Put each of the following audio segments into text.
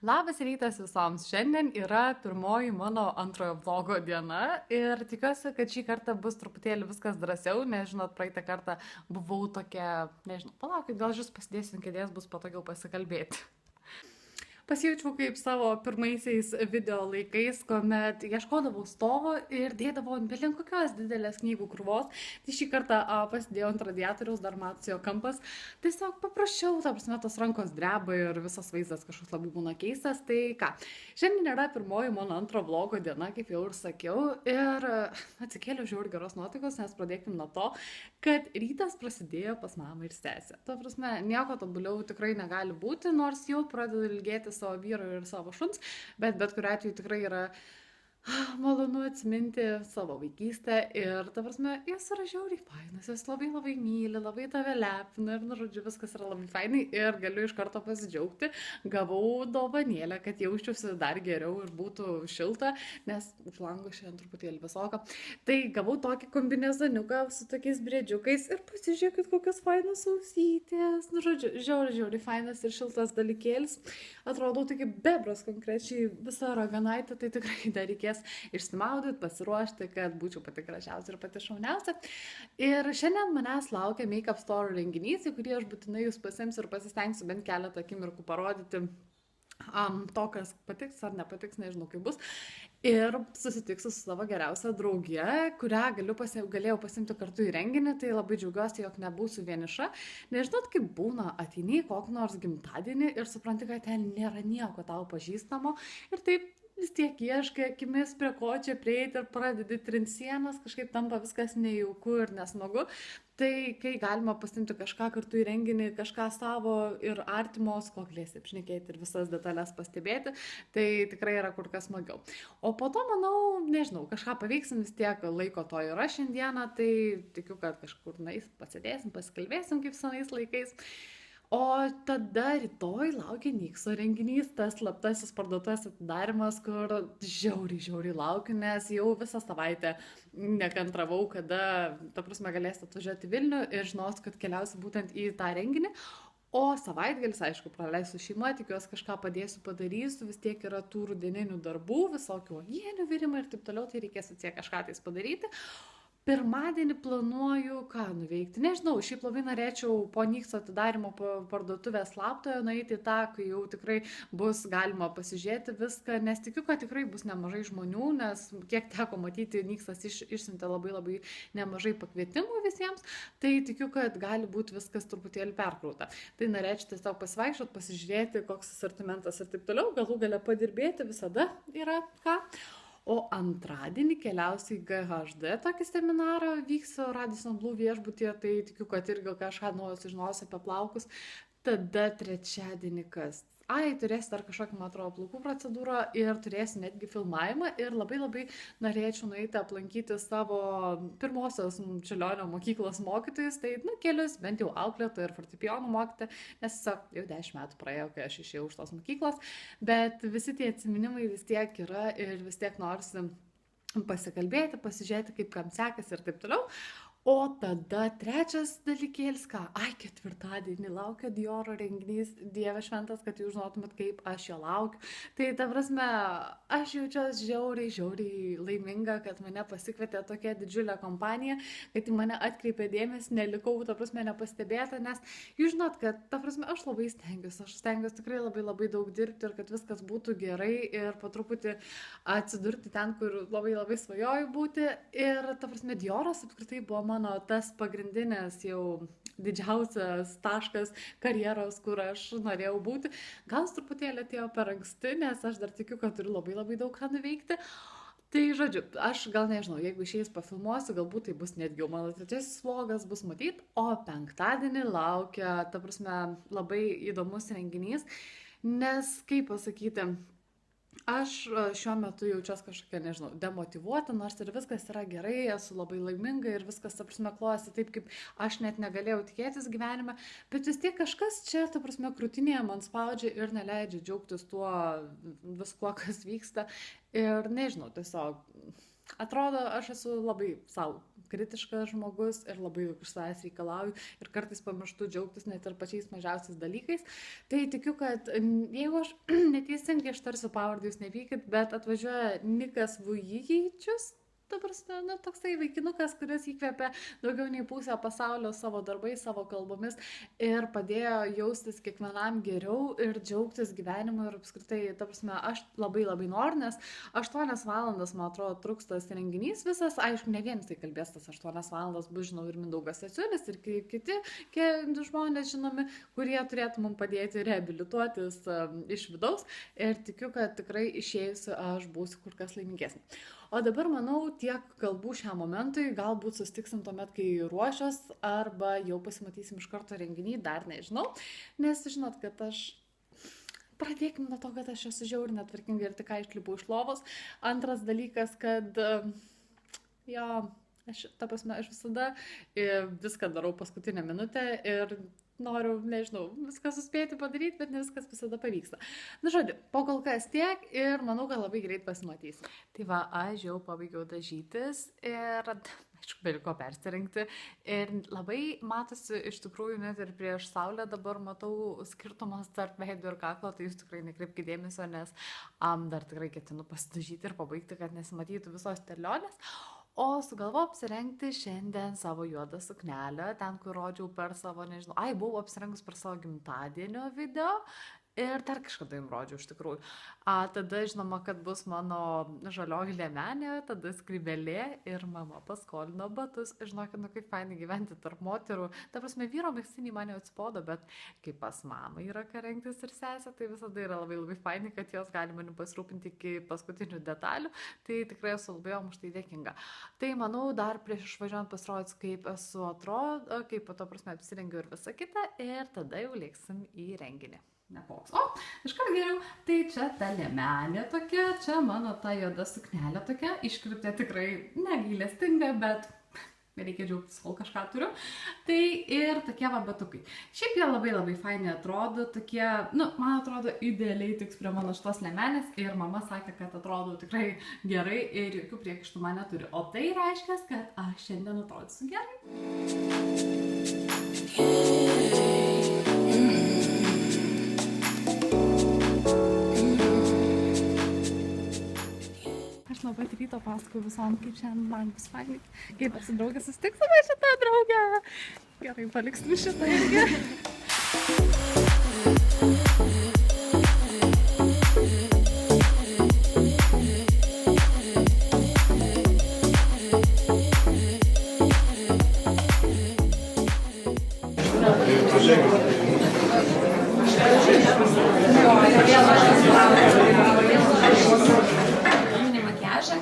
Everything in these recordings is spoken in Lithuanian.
Labas rytas visoms. Šiandien yra pirmoji mano antrojo vlogo diena ir tikiuosi, kad šį kartą bus truputėlį viskas drąsiau, nes žinot, praeitą kartą buvau tokia, nežinau, palaukit, gal žus pasidėsiu ant kėdės, bus patogiau pasikalbėti. Pasijaučiau kaip savo pirmaisiais video laikais, kuomet ieškodavau stovo ir dėdavau ant belin kokios didelės knygų krūvos. Tai šį kartą pasidėjau ant radiatoriaus, dar matosi jo kampas. Tiesiog paprasčiau, ta prasme, tos rankos dreba ir visas vaizdas kažkoks labai būna keistas. Tai ką, šiandien yra pirmoji mano antro vlogo diena, kaip jau ir sakiau. Ir atsikėliau žiauriai geros nuotaikos, nes pradėkim nuo to, kad rytas prasidėjo pas mamą ir sesę. Ta prasme, nieko tobuliau tikrai negali būti, nors jau pradedu ilgėti savo vyro ir savo šuns, bet kuriuo atveju tikrai yra malonu atsiminti savo vaikystę ir, ta prasme, jos yra žiauriai fainas, jos labai labai myli, labai tave lepina ir, nu, žodžiu, viskas yra labai fainai ir galiu iš karto pasidžiaugti. Gavau dovanėlę, kad jausčiausi dar geriau ir būtų šilta, nes už lango šiandien truputėlį visoka. Tai gavau tokį kombinezoniuką su tokiais brėdžiukais ir pasižiūrėkit, kokios fainos ausytės. Nu, žodžiu, žiauriai fainas ir šiltas dalykėlis. Atrodau tai kaip bebras konkrečiai visa raganaitė, tai tikrai dar reikės išsimaudyti, pasiruošti, kad būčiau pati gražiausia ir pati šauniausia. Ir šiandien manęs laukia Makeup Store renginys, į kurį aš būtinai jūs pasimsiu ir pasistengsiu bent keletą akimirkų parodyti to, kas patiks ar nepatiks, nežinau kaip bus. Ir susitiksiu su savo geriausia draugė, kurią galėjau pasimti kartu į renginį, tai labai džiaugiuosi, jog nebūsiu vieniša. Nežinot, kaip būna, ateini į kokį nors gimtadienį ir supranti, kad ten nėra nieko tau pažįstamo ir taip vis tiek ieškai akimis, prie ko čia prieiti ir pradedi trint sienas, kažkaip tampa viskas nejauku ir nesmagu. Tai kai galima pasimti kažką kartu į renginį, kažką savo ir artimos, ko galėsi apšnekėti ir visas detalės pastebėti, tai tikrai yra kur kas smagiau. O po to, manau, nežinau, kažką paveiksim, vis tiek laiko to yra šiandieną, tai tikiu, kad kažkur pasidėsim, pasikalbėsim kaip senais laikais. O tada rytoj laukia Nikso renginys, tas slaptasis parduotuvės atidarimas, kur žiauriai laukiu, nes jau visą savaitę nekantravau, kada, ta prasme, galėsite atvažiuoti į Vilnių ir žinosiu, kad keliausiu būtent į tą renginį. O savaitgalis, aišku, praleisiu šeimą, tikiuosi kažką padėsiu, padarysiu, vis tiek yra tų rudeninių darbų, visokių uogienių virimą ir taip toliau, tai reikės atsiek kažką tais padaryti. Pirmadienį planuoju ką nuveikti. Nežinau, šiaip labai norėčiau po Nikso atidarimo parduotuvės slaptojo nueiti į tą, kai jau tikrai bus galima pasižiūrėti viską, nes tikiu, kad tikrai bus nemažai žmonių, nes kiek teko matyti, Niksas išsiuntė labai nemažai pakvietimų visiems, tai tikiu, kad gali būti viskas truputėlį perkrauta. Tai norėčiau tiesiog pasivaikščioti, pasižiūrėti, koks asortimentas ir taip toliau, galų gale padirbėti visada yra ką. O antradienį keliausiu į GHD tokį seminarą, vyksiu Radisson Blu viešbutyje, tai tikiu, kad irgi kažką naujo sužinosiu apie plaukus. Tada trečiadienį kas? Turėsiu dar kažkokią, man atrodo, plaukų procedūrą ir turėsiu netgi filmavimą ir labai norėčiau nueiti aplankyti savo pirmosios Čiurlionio mokyklos mokytojus, tai, kelius, bent jau auklėtoją ir fortepijono mokytoją, nes tiesiog jau 10 metų praėjo, kai aš išėjau iš tos mokyklos, bet visi tie atsiminimai vis tiek yra ir vis tiek norisi pasikalbėti, pasižiūrėti, kaip kam sekasi ir taip toliau. O tada trečias dalykėlis, ketvirtadienį laukia Dioro renginys, Dieve šventas, kad jūs žinotumėt, kaip aš jo laukiu. Tai ta prasme, aš jaučiuosi žiauriai laiminga, kad mane pasikvietė tokia didžiulė kompanija, kad į mane atkreipė dėmesį, nelikau, ta prasme, nepastebėta, nes jūs žinot, kad, ta prasme, aš labai stengiuosi tikrai labai daug dirbti ir kad viskas būtų gerai ir po truputį atsidurti ten, kur labai svajoju būti. Ir, ta prasme, Dioras apskritai buvo mano tas pagrindinis jau didžiausias taškas karjeros, kur aš norėjau būti. Gal truputėlį atėjo per anksti, nes aš dar tikiu, kad turiu labai daug ką nuveikti. Tai, žodžiu, aš gal nežinau, jeigu išeis pafilmuosiu, galbūt tai bus netgi jau mano trečiasis vlogas, bus matyt, o penktadienį laukia, ta prasme, labai įdomus renginys, nes, kaip pasakyti, aš šiuo metu jaučiuosi kažkokia, nežinau, demotyvuota, nors ir viskas yra gerai, esu labai laiminga ir viskas, ta prasme, klojasi taip, kaip aš net negalėjau tikėtis gyvenime, bet vis tiek kažkas čia, ta prasme, krūtinėje man spaudžia ir neleidžia džiaugtis tuo viskuo, kas vyksta. Ir nežinau, tiesiog atrodo, aš esu labai savo kritiškas žmogus ir labai daug iš savęs reikalauju ir kartais pamirštu džiaugtis net ir pačiais mažiausiais dalykais. Tai tikiu, kad jeigu aš neteisingai ištarsiu pavardę, jūs nepykit, bet atvažiuoja Nikas Vujicius. Ta prasme, toksai vaikinukas, kuris įkvėpė daugiau nei pusę pasaulio savo darbais, savo kalbomis ir padėjo jaustis kiekvienam geriau ir džiaugtis gyvenimu ir apskritai, ta prasme, aš labai noriu, nes 8 valandas, man atrodo, truks tas renginys visas, aišku, ne vienas tai kalbės tas 8 valandas, bus, žinau, ir Mindaugas Stasiulis, ir kiti žmonės žinomi, kurie turėtų mums padėti reabilituotis iš vidaus ir tikiu, kad tikrai išėjusi aš būsiu kur kas laimingesnė. O dabar, manau, tiek kalbų šiam momentui, galbūt sustiksim tuomet, kai ruošios, arba jau pasimatysim iš karto renginį, dar nežinau, nes žinot, kad aš... Pradėkime nuo to, kad aš esu žiauriai netvarkinga ir tik išlipu iš lovos. Antras dalykas, kad... Aš visada viską darau paskutinę minutę ir noriu, nežinau, viską suspėti padaryti, bet ne viskas visada pavyksta. Na, žodžiu, po kol kas tiek ir manau, kad labai greit pasimatysim. Tai va, aš jau pabaigiau dažytis ir, aišku, beliko persirinkti ir labai matosi iš tikrųjų net ir prieš saulę dabar matau skirtumas tarp veido ir kaklo, tai jūs tikrai nekreipkite dėmesio, nes dar tikrai ketinu pasidažyti ir pabaigti, kad nesimatytų visos terlionės. O sugalvojau apsirengti šiandien savo juodą suknelę, ten, kur rodžiau per savo, nežinau, buvau apsirengus per savo gimtadienio video ir dar kažkada jums rodžiau iš tikrųjų. Tada žinoma, kad bus mano žalioji liemenė, tada skrybelė ir mama paskolino batus. Žinokit, kaip fainai gyventi tarp moterų. Ta prasme, vyro megztiniai man jau atsibodo, bet kaip pas mamą yra ką rengtis ir sesė, tai visada yra labai fainai, kad jos gali manim pasirūpinti iki paskutinių detalių. Tai tikrai esu labai už tai dėkinga. Tai manau, dar prieš išvažiuojant pasirodys, kaip esu atrodo, kaip po to prasme apsirengiu ir visą kitą ir tada jau lėksim į renginį. Nekoks. O, iškart geriau. Tai čia ta liemenė tokia, čia mano ta juoda suknelė tokia, iškirptė tikrai negailestinga, bet reikia džiaugtis, kol kažką turiu. Tai ir tokie va batukai. Šiaip jie labai faini atrodo, tokie, man atrodo, idealiai tiks prie mano šitos liemenės ir mama sakė, kad atrodo tikrai gerai ir jokių priekaištų man neturi. O tai reiškia, kad aš šiandien atrodysiu gerai. Nuo pat ryto paskui visom, kaip šiandien man bus fainai, kaip esu draugė susitiksime šitą draugę. Gerai, paliksim šitą irgi.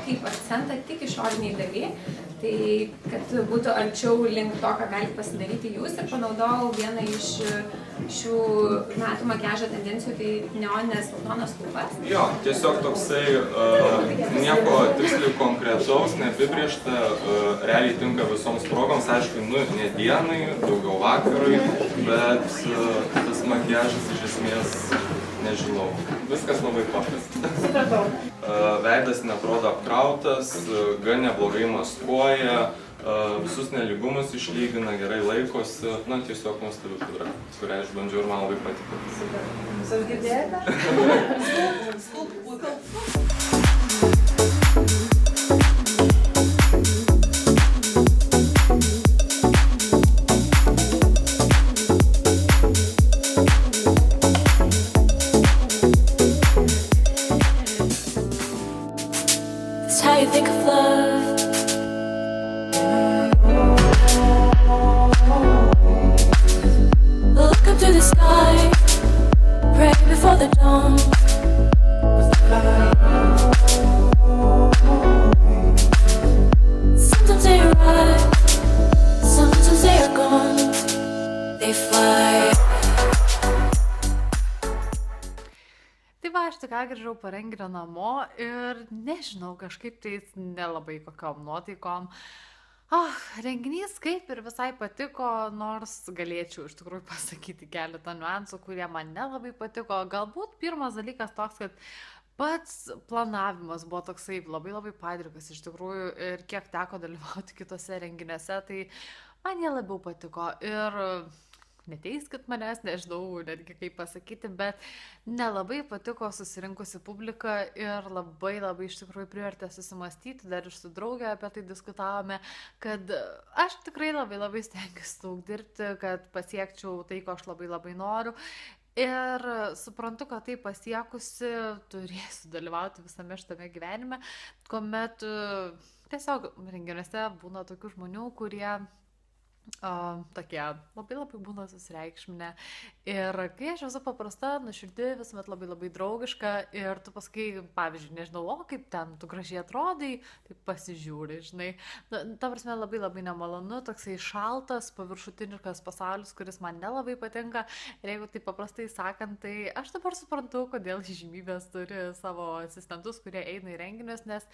Kaip akcentą tik išoriniai daly, tai kad būtų arčiau link to, ką galite pasidaryti jūs ir panaudojau vieną iš šių metų makiažo tendencijų, tai neoninės raudonas lūpas. Jo, tiesiog toksai nieko tiksliai konkretaus, neapibrėžta, realiai tinka visoms progoms, aišku, ne dienai, daugiau vakarui, bet tas makiažas iš esmės nežinau. Viskas labai paprasta. Veidas neatrodo apkrautas, gan neblogai maskuoja, visus nelygumus išlygina, gerai laikosi. Tiesiog nuostabi pudra, kurią išbandžiau ir man labai patiko. Visus girdėjote? How you think of love? Look up to the sky, pray before the dawn. Sometimes they arrive, sometimes they are gone. They fly. Aš tik grįžau po renginio namo ir nežinau, kažkaip tai nelabai kokiom nuotaikom. Renginys kaip ir visai patiko, nors galėčiau iš tikrųjų pasakyti keletą niuansų, kurie man nelabai patiko. Galbūt pirmas dalykas toks, kad pats planavimas buvo toksai labai padrikas iš tikrųjų ir kiek teko dalyvauti kitose renginiuose, tai man jie labiau patiko. Ir neteiskit manęs, nežinau netgi kaip pasakyti, bet nelabai patiko susirinkusi publika ir labai iš tikrųjų privertė susimastyti, dar ir su draugė apie tai diskutavome, kad aš tikrai labai stengiuosi daug dirbti, kad pasiekčiau tai, ko aš labai noriu. Ir suprantu, kad tai pasiekusi turėsiu dalyvauti visame šitame gyvenime, kuomet tiesiog renginiuose būna tokių žmonių, kurie tokie labai būna susireikšminę. Ir kai aš esu paprasta, nuoširdi, visuomet labai draugiška ir tu pasakai, pavyzdžiui, nežinau, o kaip ten tu gražiai atrodai, tai pasižiūri, žinai. Ta prasme labai nemalonu, toksai šaltas, paviršutiniškas pasaulis, kuris man nelabai patinka. Ir jeigu tai paprastai sakant, tai aš dabar suprantu, kodėl įžymybės turi savo asistentus, kurie eina į renginius, nes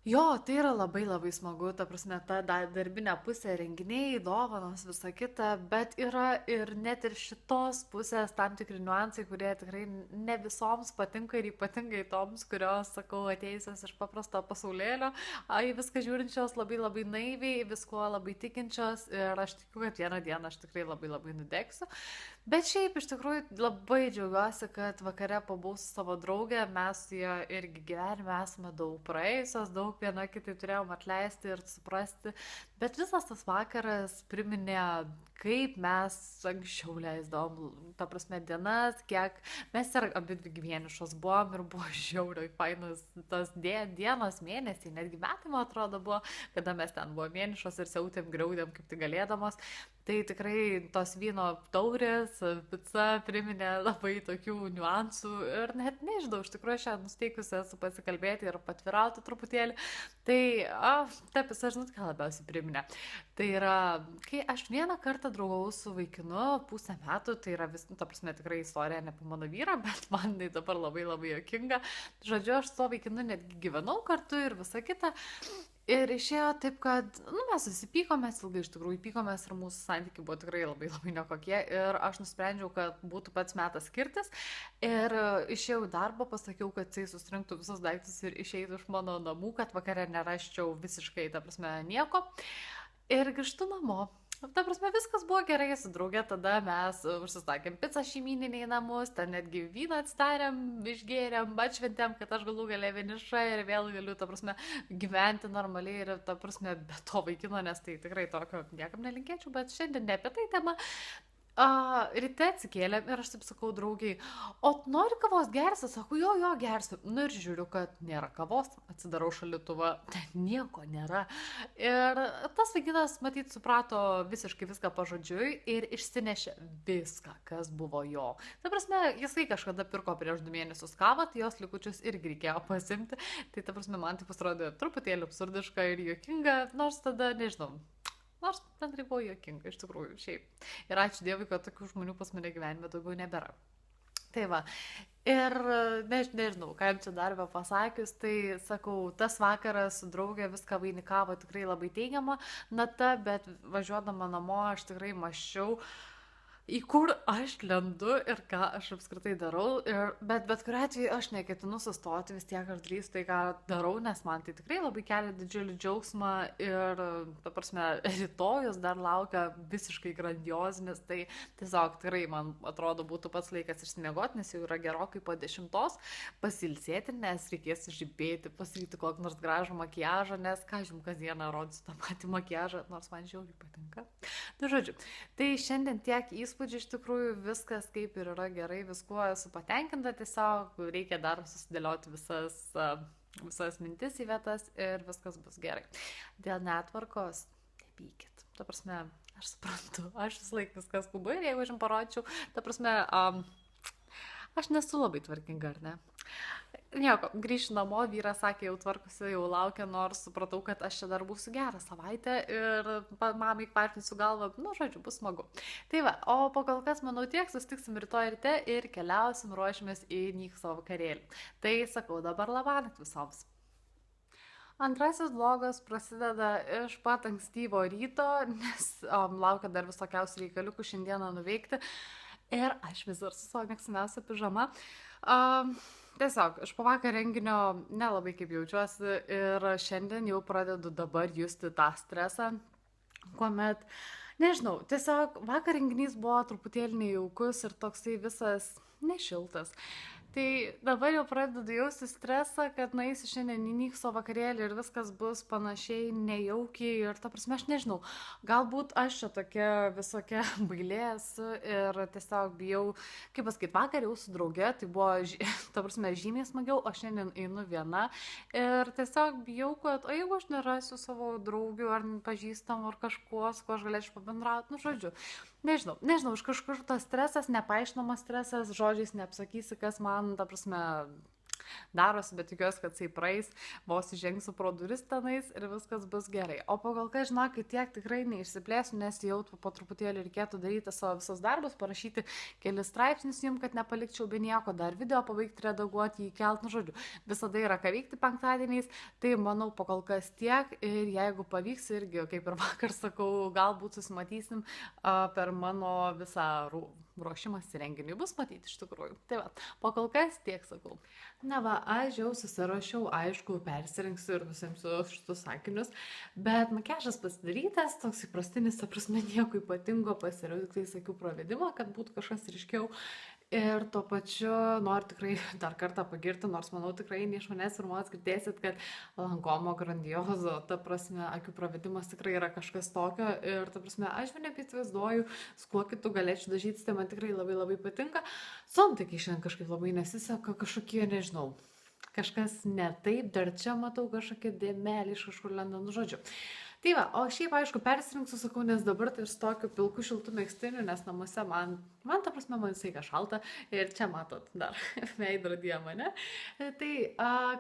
jo, tai yra labai smagu, ta prasme, ta darbinė pusė, renginiai, dovanos, visa kita, bet yra ir net ir šitos pusės tam tikri niuansai, kurie tikrai ne visoms patinka ir ypatingai toms, kurios, sakau, atėjusios iš paprasto pasaulėlio, viską žiūrinčios labai naiviai, visko labai tikinčios ir aš tikiu, kad vieną dieną aš tikrai labai nudegsiu. Bet šiaip iš tikrųjų labai džiaugiuosi, kad vakare pabuvau su savo draugė, mes su ją irgi gyvenime esame daug praėjusios, daug viena kitai turėjom atleisti ir suprasti, bet visas tas vakaras priminė, kaip mes anksčiau leisdavom, ta prasme, dienas, kiek mes ir abidvi vienišos buvom ir buvo žiauriai fainas tas dienos, mėnesiai, netgi metai, man atrodo, buvo, kada mes ten buvom vienišos ir siautėm, griaudėm kaip tik galėdamos. Tai tikrai tos vyno taurės, pica priminė labai tokių niuansų ir net nežinau, iš tikrųjų aš nusteikusi esu pasikalbėti ir patvirauti truputėlį. Tai ta pica, žinot, ką labiausiai priminė. Tai yra, kai aš vieną kartą draugavau su vaikinu pusę metų, tai yra vis, ta prasme, tikrai istorija ne apie mano vyrą, bet man tai dabar labai juokinga. Žodžiu, aš su to vaikinu netgi gyvenau kartu ir visa kita. Ir išėjo taip, kad mes susipykomės, ilgai iš tikrųjų pykomės ir mūsų santykiai buvo tikrai labai nekokie ir aš nusprendžiau, kad būtų pats metas skirtis ir išėjau į darbą, pasakiau, kad jisai susirinktų visus daiktus ir išeitų iš mano namų, kad vakare nerasčiau visiškai, ta prasme, nieko ir grįžtu namo. Ta prasme, viskas buvo gerai su draugė, tada mes užsisakėm pizzą šeimyniniai namus, ten netgi vyną atsidarėm, išgėrėm, atšventėm, kad aš galų gale vieniša ir vėl galiu, ta prasme, gyventi normaliai ir, ta prasme, be to vaikino, nes tai tikrai tokio niekam nelinkėčiau, bet šiandien ne apie tai tema. Ryte atsikėlėm ir aš taip sakau draugiai, o nori kavos gersi? Sakau, jo, gersiu. Nu ir žiūriu, kad nėra kavos, atsidarau šaldytuvą, ten nieko nėra. Ir tas vaikinas, matyt, suprato visiškai viską pažodžiui ir išsinešė viską, kas buvo jo. Ta prasme, jisai kažkada pirko prieš 2 mėnesius kavą, tai jos likučius irgi reikėjo pasimti. Tai ta prasme, man tai pasirodė truputėlį absurdiška ir juokinga, nors tada, nežinau. Nors bendrai buvo juokinga, iš tikrųjų, šiaip. Ir ačiū Dievui, kad tokių žmonių pas mane gyvenime daugiau nebėra. Tai va. Ir nežinau, ką jums čia dar be pasakius, tai sakau, tas vakaras su draugė viską vainikavo tikrai labai teigiama nata, bet važiuodama namo aš tikrai mąsčiau, į kur aš lendu ir ką aš apskritai darau, bet kuriuo atveju aš neketinu sustoti, vis tiek aš drįstu tai, ką darau, nes man tai tikrai labai kelia didžiulį džiaugsmą ir, ta prasme, rytojus dar laukia visiškai grandiozinis, tai tiesiog tikrai man atrodo būtų pats laikas išsimiegoti, nes jau yra gerokai po 10, pasilsėti, nes reikės žibėti, pasiryti kokį nors gražų makiažą, nes ką jums kasdieną rodysiu tą patį makiažą, nors man žiauriai patinka. Tai žodžiu, tai šiandien tiek įspūdžių, iš tikrųjų viskas kaip ir yra gerai, viskuo esu patenkinta, tiesiog reikia dar susidėlioti visas mintis į vietas ir viskas bus gerai. Dėl netvarkos, nepykit. Ta prasme, aš suprantu, aš vis laik viskas skubu ir jeigu aš jums parodyčiau, ta prasme, aš nesu labai tvarkinga, ar ne? Nieko, grįšiu namo, vyras sakė, jau tvarkosi, jau laukia, nors supratau, kad aš čia dar būsiu gerą savaitę ir mamai kvartinsiu galvą, žodžiu, bus smagu. Tai va, o po kol kas, manau, tiek, susitiksim rytoj ryte ir keliausim, ruošimės į Nykso vakarėlį. Tai sakau, dabar labanakt visoms. Antrasis vlogas prasideda iš pat ankstyvo ryto, nes laukia dar visokiausių reikaliukų šiandieną nuveikti ir aš vis dar su savo mėgstamiausia pižama. Tiesiog, iš po vakar renginio nelabai kaip jaučiuosi ir šiandien jau pradedu dabar justi tą stresą, kuomet Nežinau, tiesiog vakar renginys buvo truputėlį nejaukus ir toksai visas nešiltas. Tai dabar jau pradedu jausti stresą, kad nueisiu šiandien į Nikso vakarėlį ir viskas bus panašiai nejaukiai ir ta prasme, aš nežinau, galbūt aš čia tokia visokia bailė esu ir tiesiog bijau, kaip pasakyti, vakar jau su drauge, tai buvo, ta prasme, žymiai smagiau, o šiandien einu viena ir tiesiog bijau, kad, o jeigu aš nerasiu savo draugių ar pažįstamų ar kažkuo, su kuo aš galėčiau pabendrauti, nu žodžiu. Nežinau, iš kažkur tas stresas, nepaaiškinamas stresas, žodžiais neapsakysi, kas man, ta prasme, darosi, bet tikiuosi, kad jisai praeis, vos įžengsiu pro duris tenais ir viskas bus gerai. O pagal ką, žinokit, tiek tikrai neišsiplėsiu, nes jau po truputėlį reikėtų daryti savo visus darbus, parašyti kelis straipsnius jums, kad nepalikčiau be nieko, dar video pabaigti, redaguoti, įkelt, nu žodžiu, visada yra ką veikti penktadieniais, tai manau, pakol kas tiek ir jeigu pavyks irgi, kaip ir vakar sakau, galbūt susimatysim per mano visą ruošimas į renginiui, bus matyti iš tikrųjų. Tai va, pakol kas tiek sakau. Na va, aš jau susirašiau, aišku, persirengsiu ir visimsiu šitus sakinius, bet makiažas pasidarytas, toks įprastinis, ta prasme, nieko ypatingo, pasiriau tik tai sakiau pravedimą, kad būtų kažkas ryškiau. Ir tuo pačiu noriu tikrai dar kartą pagirti, nors manau tikrai ne iš manęs pirmos girdėsit, kad Lankomo grandiozo, ta prasme, akių pravedimas tikrai yra kažkas tokio ir ta prasme, aš jau nebeįsivaizduoju, su kuo kitu galėčiau dažytis, tai man tikrai labai labai patinka. Su antakiai šiandien kažkaip labai nesiseka, kažkokie, nežinau, kažkas ne taip, dar čia matau kažkokie dėmelį iš kažkur lenda, nu žodžiu. Tai va, o šiaip aišku persirinksiu, sakau, nes dabar tai su tokiu pilku šiltu megztiniu, nes namuose man ta prasme, man visai šalta ir čia matot dar veidrodyje mane. Tai,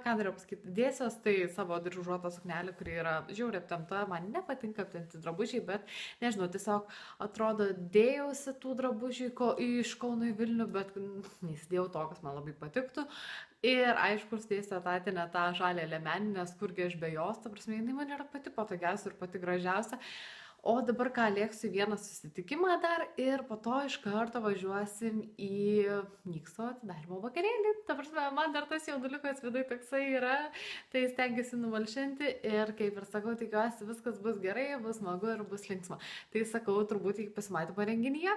ką norėjau pasakyti, dėsiuos tai savo dryžuotą suknelę, kuri yra žiauriai aptempta, man nepatinka aptempti drabužiai, bet nežinau, tiesiog atrodo dėjausi tų drabužių iš Kauno į Vilnių, bet neįsidėjau to, kas man labai patiktų. Ir aišku, uždėsiu etatinę tą žalę liemenį, nes kurgi aš be jos, ta prasme, jinai man yra pati patogiausia ir pati gražiausia. O dabar ką, lėksiu vieną susitikimą dar ir po to iš karto važiuosim į Nikso atidarymo vakarėlį. Ta prasme, man dar tas jauduliukas vidai toksai yra, tai stengiuosi numalšinti ir kaip ir sakau, tikiuosi viskas bus gerai, bus smagu ir bus linksma. Tai sakau, turbūt iki pasimatymo renginyje.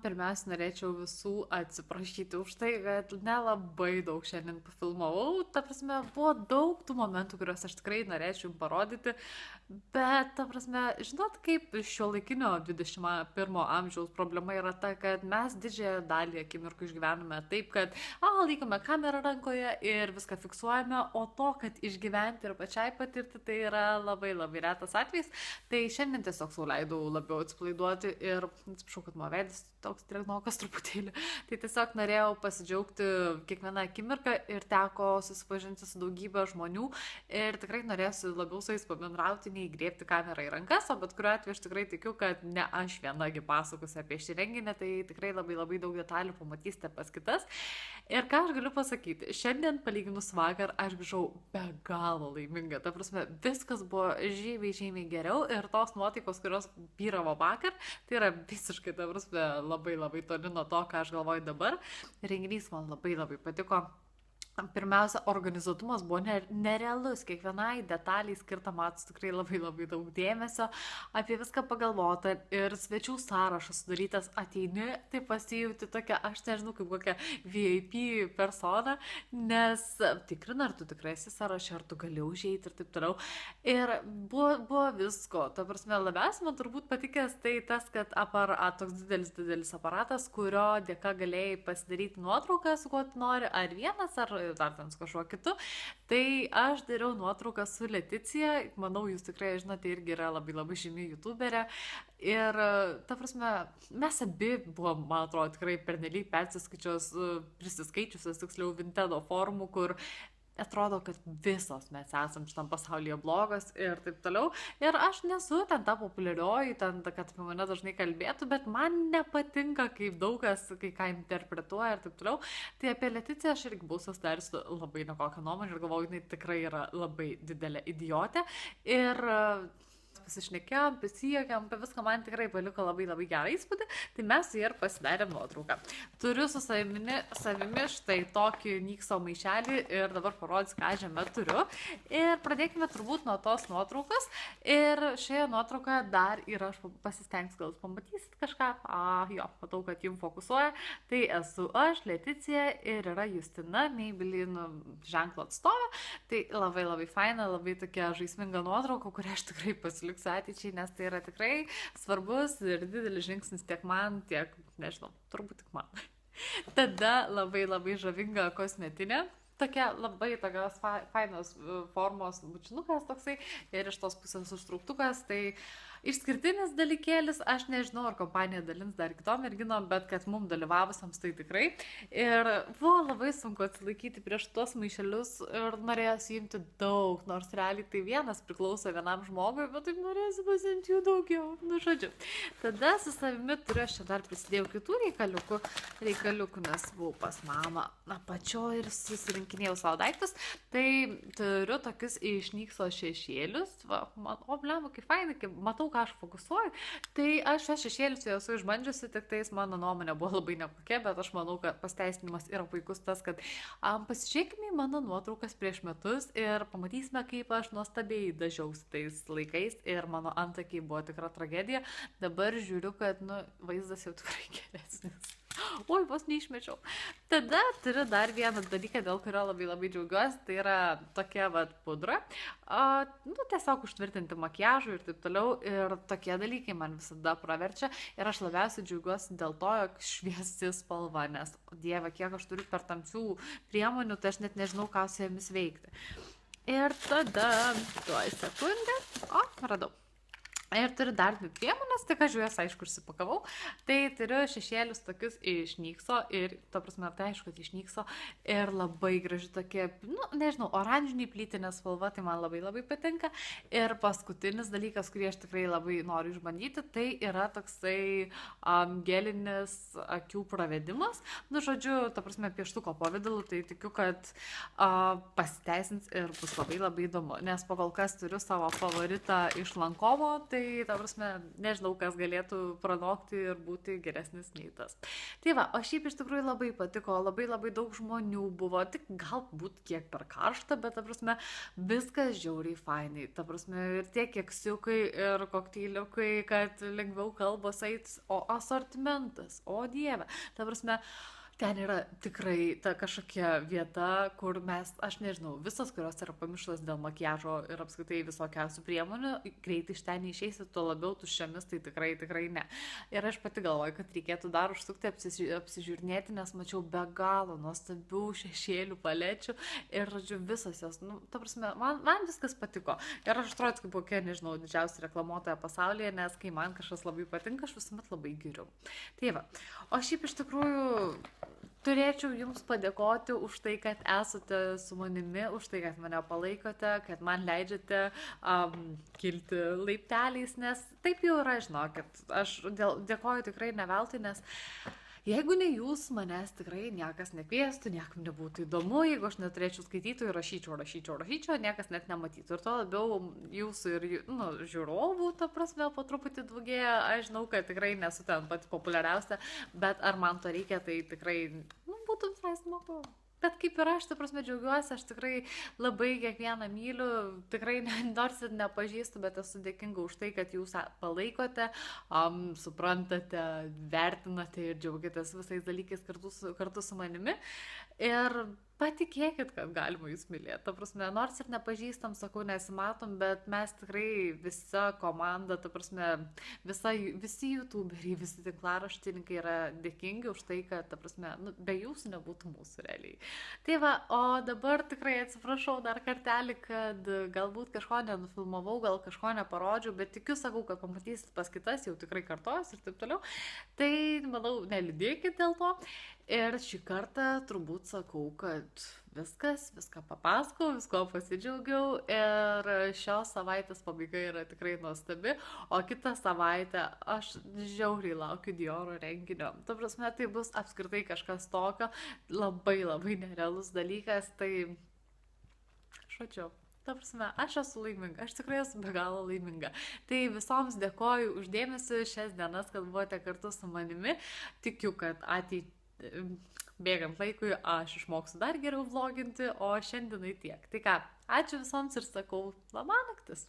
Pirmiausia, norėčiau visų atsiprašyti už tai, kad nelabai daug šiandien pafilmavau. Ta prasme, buvo daug tų momentų, kuriuos aš tikrai norėčiau parodyti, bet, ta prasme, žinot, kaip šiuolaikinio 21 amžiaus problema yra ta, kad mes didžiąją dalį akimirkų išgyvename taip, kad laikome kamerą rankoje ir viską fiksuojame, o to, kad išgyventi ir pačiai patirti, tai yra labai labai retas atvejis. Tai šiandien tiesiog sau leidau labiau atsipalaiduoti ir atsiprašau, kad mano veidas toks drėgnokas truputėlį. Tai tiesiog norėjau pasidžiaugti kiekvieną akimirką ir teko susipažinti su daugybė žmonių ir tikrai norėsiu labiau su jais pabendrauti, nei grėbti kamerą į rankas, o bet kuriuo atveju aš tikrai tikiu, kad ne aš vienagi pasakosiu apie šį renginį, tai tikrai labai daug detalių pamatysite pas kitas. Ir ką aš galiu pasakyti, šiandien palyginus vakar aš grįžau be galo laiminga. Ta prasme, viskas buvo žymiai geriau ir tos nuotaikos, kurios vyravo vakar, tai yra visiškai, ta prasme, labai toli nuo to, ką aš galvoju dabar. Renginys man labai patiko. Pirmiausia, organizuotumas buvo nerealus, kiekvienai detaliai skirta matus tikrai labai daug dėmesio, apie viską pagalvota ir svečių sąrašas sudarytas, ateini, tai pasijauti tokia, aš nežinau, kaip kokia VIP persona, nes tikrina, ar tu tikrai esi sąraše, ar tu gali užeiti ir taip toliau. Ir buvo visko, ta prasme, labiausiai man turbūt patikęs tai tas, kad toks didelis aparatas, kurio dėka galėjai pasidaryti nuotrauką su kuo tu nori, ar vienas, ar dar ten su kažkuo kitu. Tai aš dariau nuotrauką su Leticija, manau, jūs tikrai žinote, irgi yra labai žymi youtuberė. Ir, ta prasme, mes abi buvom, man atrodo, tikrai pernelyg prisiskaičiusios, tiksliau, Vintedo formų, kur atrodo, kad visos mes esam šitam pasaulyje blogos ir taip toliau. Ir aš nesu ten ta populiarioji, ten, kad apie mane dažnai kalbėtų, bet man nepatinka, kaip daug kas kai ką interpretuoja ir taip toliau. Tai apie Leticiją aš irgi buvau susidariusi labai nekokią nuomonę ir galvoju, jinai tikrai yra labai didelė idiotė. Ir pasišnekėjom, pasijuokėm, apie viską man tikrai paliko labai gerą įspūdį, tai mes su jie ir pasidarėm nuotrauką. Turiu su savimi štai tokį Nykso maišelį ir dabar parodys, ką žemė turiu. Ir pradėkime turbūt nuo tos nuotraukos. Ir šioje nuotraukoje dar yra, aš pasistengsiu, gal jūs pamatysit kažką. Jo, matau, kad jums fokusuoja. Tai esu aš, Leticija ir yra Justina, Maybelline ženklo atstovė. Tai labai faina, labai tokia žaisminga nuotrauka, kurią aš tikrai pasiliksiu ateičiai, nes tai yra tikrai svarbus ir didelis žingsnis tiek man, tiek, nežinau, turbūt tik man. Tada labai žavinga kosmetinė. Tokia labai tokios fainos formos bučinukas toksai ir iš tos pusės užtrauktukas, tai išskirtinis dalykėlis, aš nežinau, ar kompanija dalins dar kitom merginom, bet kad mums dalyvavusiams tai tikrai. Ir buvo labai sunku atsilaikyti prieš tuos maišelius ir norėjosi imti daug, nors realiai tai vienas priklauso vienam žmogui, bet taip norėjosi pasiimti jų daugiau, nu žodžiu. Tada su savimi turiu, aš čia dar prisidėjau kitų reikaliukų, nes buvau pas mamą apačioje ir susirinkinėjau savo daiktus, tai turiu tokius iš Nykso šešėlius, blemu, kaip fainai, kaip matau, ką aš fokusuoju, tai aš šios šešėlius jau esu išbandžiusi, tik tais mano nuomonė buvo labai nekokia, bet aš manau, kad pasteisinimas yra puikus tas, kad pasižiūrėkime į mano nuotraukas prieš metus ir pamatysime, kaip aš nuostabiai dažiausi tais laikais ir mano antakiai buvo tikra tragedija. Dabar žiūriu, kad vaizdas jau tikrai geresnis. Oi, vos neišmečiau. Tada turiu dar vieną dalyką, dėl kurio labai džiaugiuosi, tai yra tokia pudra. Tiesiog užtvirtinti makiažų ir taip toliau. Ir tokie dalykai man visada praverčia. Ir aš labiausiai džiaugiuosi dėl to, jog šviesi spalva, nes, dieve, kiek aš turiu per tamsių priemonių, tai aš net nežinau, ką su jomis veikti. Ir tada, tuoj sekundę, radau. Ir turiu dar dvi priemonės, tik aš juos aišku užsipakavau. Tai turiu šešėlius tokius iš Nykso ir, ta prasme, tai aišku, iš Nykso. Ir labai graži tokie, nežinau, oranžiniai plytinė spalva, tai man labai patinka. Ir paskutinis dalykas, kurį aš tikrai labai noriu išbandyti, tai yra toksai gelinis akių pravedimas. Žodžiu, ta prasme, pieštuko pavidalu, tai tikiu, kad pasiteisins ir bus labai įdomu. Nes pakol kas turiu savo favoritą iš Lankomo, tai, ta prasme, nežinau, kas galėtų pranokti ir būti geresnis nei tas. Tai va, o šiaip iš tikrųjų labai patiko, labai daug žmonių buvo, tik galbūt kiek per karštą, bet, ta prasme, viskas žiauriai fainai. Ta prasme, ir tie keksiukai, ir kokteiliukai, kad lengviau kalbos eitis, o asortimentas, o dieve. Ta prasme, Ten yra tikrai ta kažkokia vieta, kur aš nežinau, visos, kurios yra pamištos dėl makiažo ir apskritai visokiausių priemonių, greitai iš ten neišeisi, tuo labiau tuščiamis, tai tikrai ne. Ir aš pati galvoju, kad reikėtų dar užsukti apsižiūrinėti, nes mačiau be galo nuostabių šešėlių palečių ir, žodžiu, visos jos, ta prasme, man viskas patiko. Ir aš atrodo, kaip kokia, nežinau, didžiausia reklamuotoja pasaulyje, nes kai man kažkas labai patinka, aš visuomet labai geriu. Tai va, o šiaip iš tikrųjų turėčiau jums padėkoti už tai, kad esate su manimi, už tai, kad mane palaikote, kad man leidžiate kilti laipteliais, nes taip jau yra, žinokit, aš dėkoju tikrai ne veltui, nes jeigu ne jūs, manęs tikrai niekas nekviestų, niekam nebūtų įdomu, jeigu aš neturėčiau skaitytojų, rašyčiau, niekas net nematytų. Ir to labiau jūsų ir žiūrovų, ta prasme, po truputį daugėja. Aš žinau, kad tikrai nesu ten pati populiariausia, bet ar man to reikia, tai tikrai būtų visai smagu. Bet kaip ir aš, ta prasme, džiaugiuosi, aš tikrai labai kiekvieną myliu, tikrai nors ir nepažįstu, bet esu dėkinga už tai, kad jūs palaikote, suprantate, vertinate ir džiaugiatės visais dalykais kartu su manimi. Ir patikėkit, kad galima jūs mylėti. Ta prasme, nors ir nepažįstam, sakau, nesimatom, bet mes tikrai visa komanda, ta prasme, visi youtuberiai, visi tinklaraštininkai yra dėkingi už tai, kad, ta prasme, be jūsų nebūtų mūsų realiai. Tai va, o dabar tikrai atsiprašau dar kartelį, kad galbūt kažko nenufilmavau, gal kažko neparodžiau, bet tikiu, sakau, kad pamatysit pas kitas, jau tikrai kartos ir taip toliau. Tai, manau, neliūdėkit dėl to. Ir šį kartą turbūt sakau, kad viską papasakau, visko pasidžiaugiau ir šios savaitės pabaiga yra tikrai nuostabi, o kitą savaitę aš žiauriai laukiu Dioro renginio. Ta prasme, tai bus apskritai kažkas tokio, labai nerealus dalykas, tai šačiau. Ta prasme, aš esu laiminga, aš tikrai esu be galo laiminga. Tai visoms dėkoju už dėmesį šias dienas, kad buvote kartu su manimi. Tikiu, kad bėgant laikui aš išmoksiu dar geriau vloginti, o šiandienai tiek. Tai ką, ačiū visoms ir sakau, labanaktis.